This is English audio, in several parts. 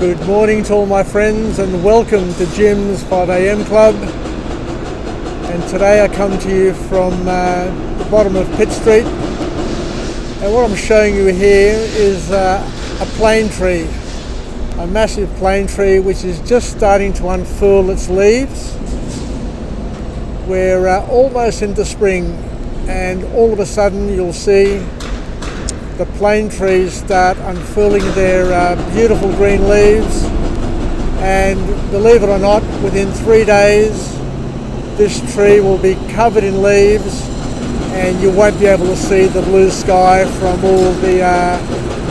Good morning to all my friends and welcome to Jim's 5 a.m. Club. And today I come to you from the bottom of Pitt Street. And what I'm showing you here is a plane tree, a massive plane tree which is just starting to unfurl its leaves. We're almost into spring, and all of a sudden you'll see the plane trees start unfurling their beautiful green leaves, and believe it or not, within 3 days this tree will be covered in leaves and you won't be able to see the blue sky from all the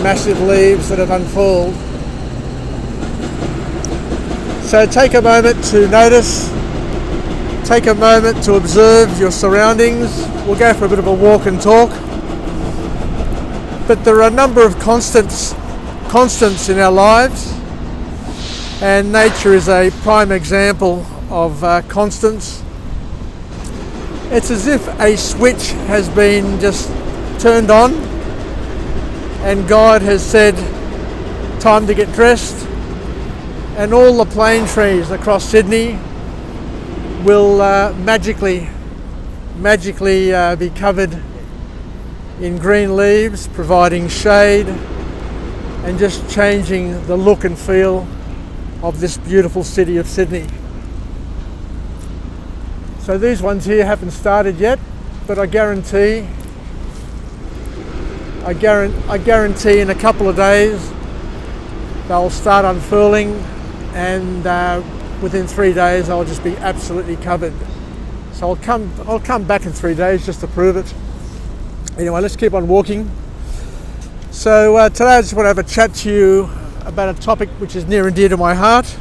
massive leaves that have unfurled. So take a moment to notice, take a moment to observe your surroundings. We'll go for a bit of a walk and talk. But there are a number of constants in our lives, and nature is a prime example of constants. It's as if a switch has been just turned on and God has said, time to get dressed, and all the plane trees across Sydney will magically be covered in green leaves, providing shade and just changing the look and feel of this beautiful city of Sydney. So these ones here haven't started yet, but I guarantee in a couple of days they'll start unfurling, and within 3 days I'll just be absolutely covered. So I'll come back in 3 days just to prove it. Anyway, let's keep on walking. So today I just want to have a chat to you about a topic which is near and dear to my heart.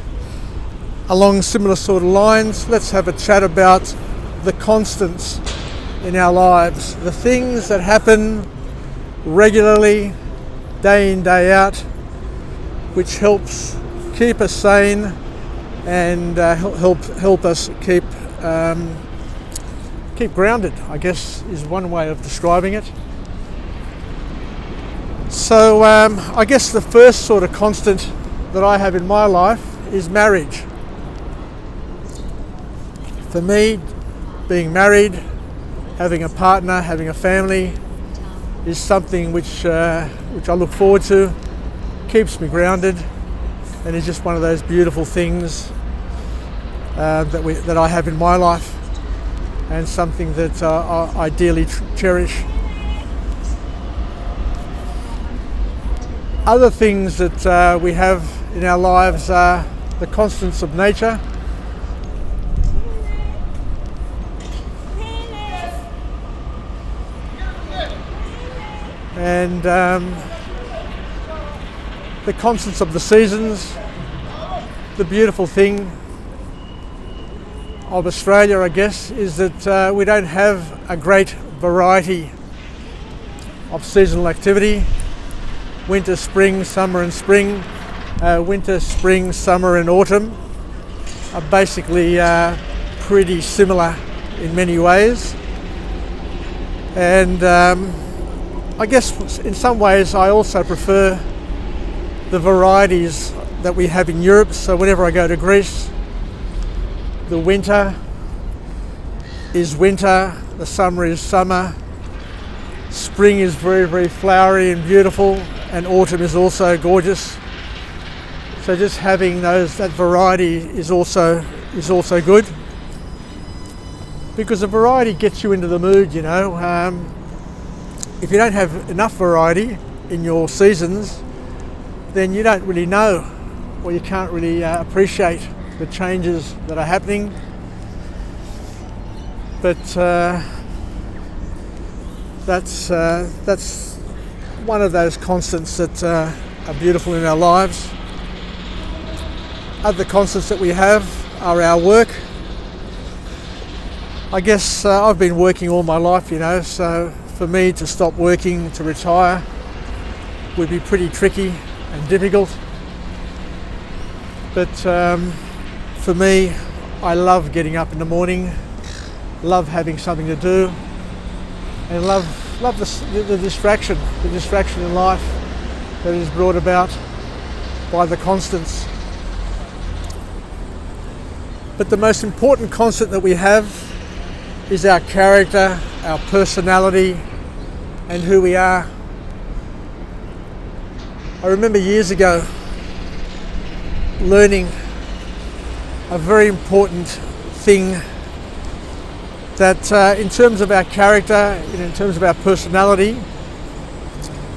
Along similar sort of lines, let's have a chat about the constants in our lives, the things that happen regularly, day in, day out, which helps keep us sane and help us keep grounded, I guess, is one way of describing it. So I guess the first sort of constant that I have in my life is marriage. For me, being married, having a partner, having a family is something which I look forward to, keeps me grounded, and is just one of those beautiful things that I have in my life, and something that I dearly cherish. Other things that we have in our lives are the constants of nature. And the constants of the seasons. The beautiful thing of Australia, I guess, is that we don't have a great variety of seasonal activity. Winter, spring, summer and spring. Winter, spring, summer and autumn are basically pretty similar in many ways. And I guess in some ways I also prefer the varieties that we have in Europe. So whenever I go to Greece, the winter is winter, the summer is summer, spring is very, very flowery and beautiful, and autumn is also gorgeous. So just having that variety is also good, because the variety gets you into the mood, you know. If you don't have enough variety in your seasons, then you don't really know, or you can't really appreciate the changes that are happening. But that's one of those constants that are beautiful in our lives. Other constants that we have are our work. I guess I've been working all my life, you know, so for me to stop working, to retire, would be pretty tricky and difficult. But for me, I love getting up in the morning, love having something to do, and love the distraction in life that is brought about by the constants. But the most important constant that we have is our character, our personality, and who we are. I remember years ago learning a very important thing, that in terms of our character and in terms of our personality,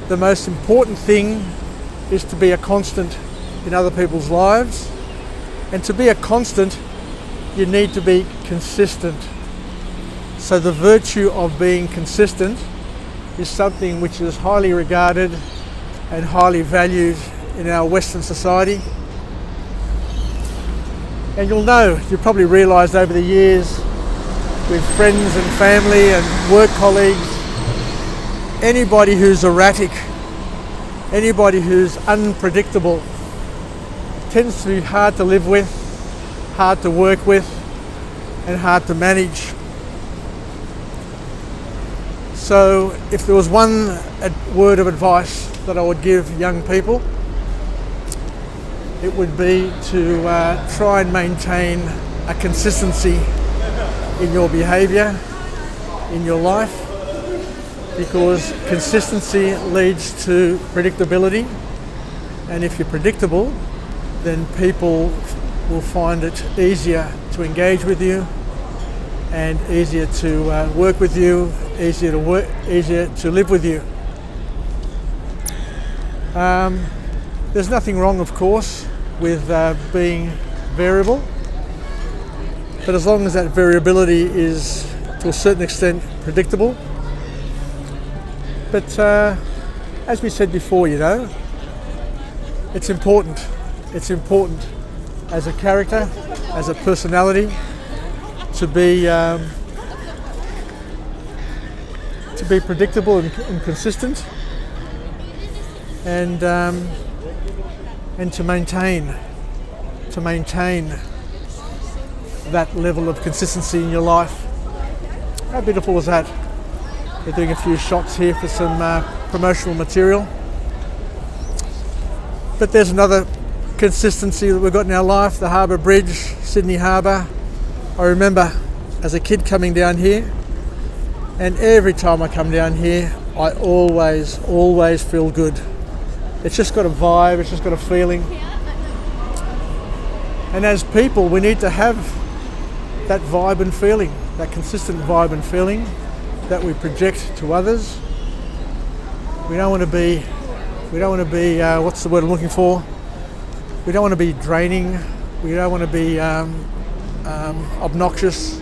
the most important thing is to be a constant in other people's lives. And to be a constant, you need to be consistent. So the virtue of being consistent is something which is highly regarded and highly valued in our Western society. And you've probably realised over the years with friends and family and work colleagues, anybody who's erratic, anybody who's unpredictable tends to be hard to live with, hard to work with, and hard to manage. So if there was one word of advice that I would give young people, it would be to try and maintain a consistency in your behaviour, in your life, because consistency leads to predictability, and if you're predictable, then people will find it easier to engage with you and easier to work with you, easier to live with you. There's nothing wrong, of course, with being variable, but as long as that variability is to a certain extent predictable. But as we said before, it's important. It's important as a character, as a personality, to be predictable and consistent, and to maintain that level of consistency in your life. How beautiful was that? We're doing a few shots here for some promotional material. But there's another consistency that we've got in our life, the Harbour Bridge, Sydney Harbour. I remember as a kid coming down here, and every time I come down here, I always feel good. It's just got a vibe, it's just got a feeling. And as people, we need to have that vibe and feeling, that consistent vibe and feeling that we project to others. We don't want to be, what's the word I'm looking for? We don't want to be draining. We don't want to be obnoxious.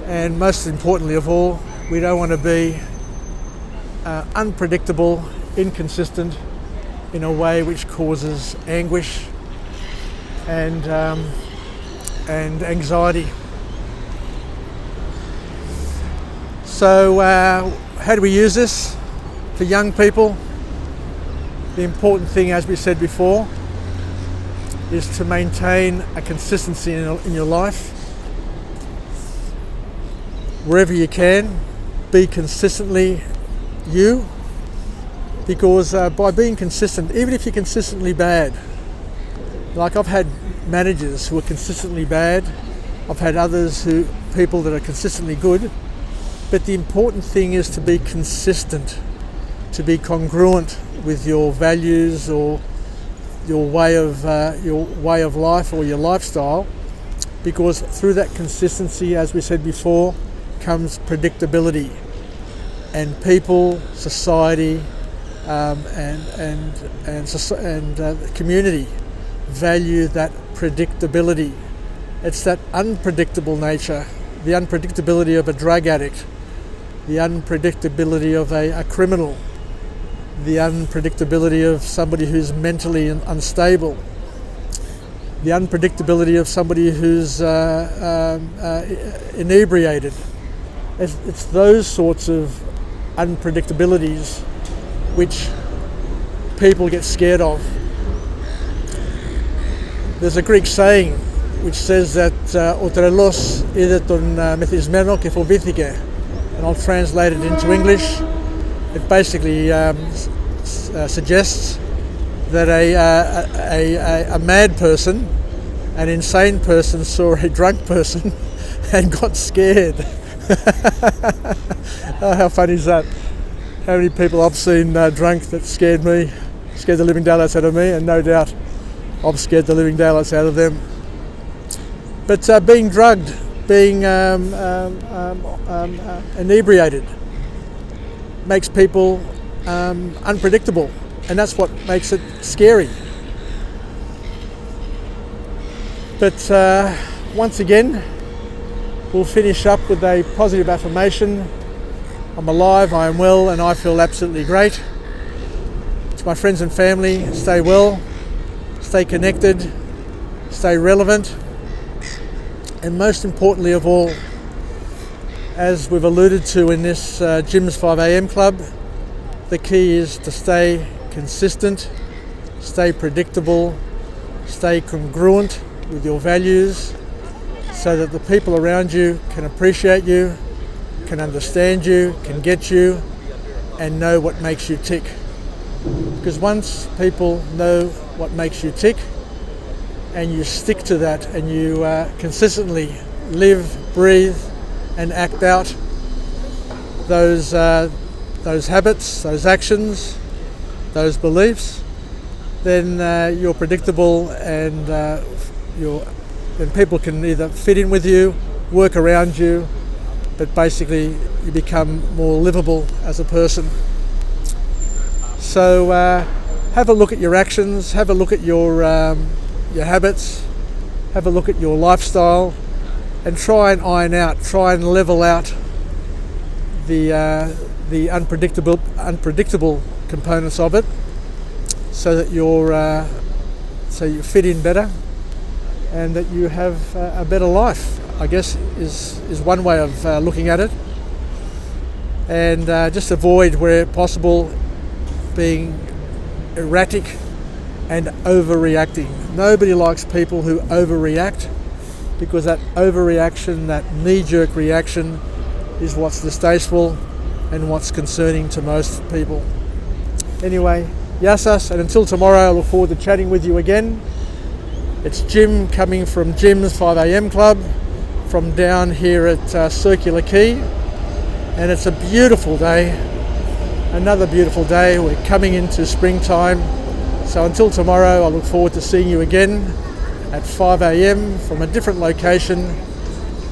And most importantly of all, we don't want to be unpredictable, inconsistent in a way which causes anguish and anxiety. So how do we use this for young people? The important thing, as we said before, is to maintain a consistency in your life. Wherever you can, be consistently you, because by being consistent, even if you're consistently bad, like I've had managers who are consistently bad, I've had people that are consistently good, but the important thing is to be consistent, to be congruent with your values or your way of life or your lifestyle, because through that consistency, as we said before, comes predictability, and people, society, and the community value that predictability. It's that unpredictable nature, the unpredictability of a drug addict, the unpredictability of a criminal, the unpredictability of somebody who's mentally unstable, the unpredictability of somebody who's inebriated. It's those sorts of unpredictabilities which people get scared of. There's a Greek saying which says that o trelos είδε τον μεθυσμένο και φοβήθηκε, and I'll translate it into English. It basically suggests that a mad person, an insane person, saw a drunk person and got scared. Oh, how funny is that? How many people I've seen drunk that scared me, scared the living daylights out of me, and no doubt I've scared the living daylights out of them. But being drugged, being inebriated, makes people unpredictable, and that's what makes it scary. But once again, we'll finish up with a positive affirmation. I'm alive, I am well, and I feel absolutely great. To my friends and family, stay well, stay connected, stay relevant, and most importantly of all, as we've alluded to in this Jim's 5am club, the key is to stay consistent, stay predictable, stay congruent with your values, so that the people around you can appreciate you, can understand you, can get you, and know what makes you tick. Because once people know what makes you tick, and you stick to that, and you consistently live, breathe, and act out those habits, those actions, those beliefs, then you're predictable, and then people can either fit in with you, work around you, but basically you become more livable as a person. So have a look at your actions, have a look at your habits, have a look at your lifestyle, and try and iron out, try and level out the unpredictable components of it, so that you fit in better, and that you have a better life, I guess is one way of looking at it. And just avoid, where possible, being erratic and overreacting. Nobody likes people who overreact, because that overreaction, that knee-jerk reaction, is what's distasteful and what's concerning to most people. Anyway, yasas, and until tomorrow, I look forward to chatting with you again. It's Jim coming from Jim's 5am Club from down here at Circular Quay, and it's a beautiful day, another beautiful day. We're coming into springtime, so until tomorrow, I look forward to seeing you again at 5am from a different location,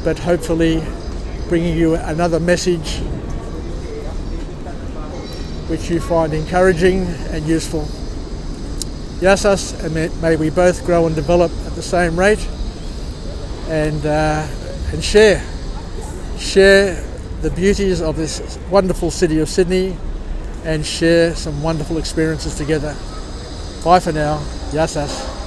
but hopefully bringing you another message which you find encouraging and useful. Yasas, and may we both grow and develop at the same rate, and share the beauties of this wonderful city of Sydney, and share some wonderful experiences together. Bye for now. Yasas.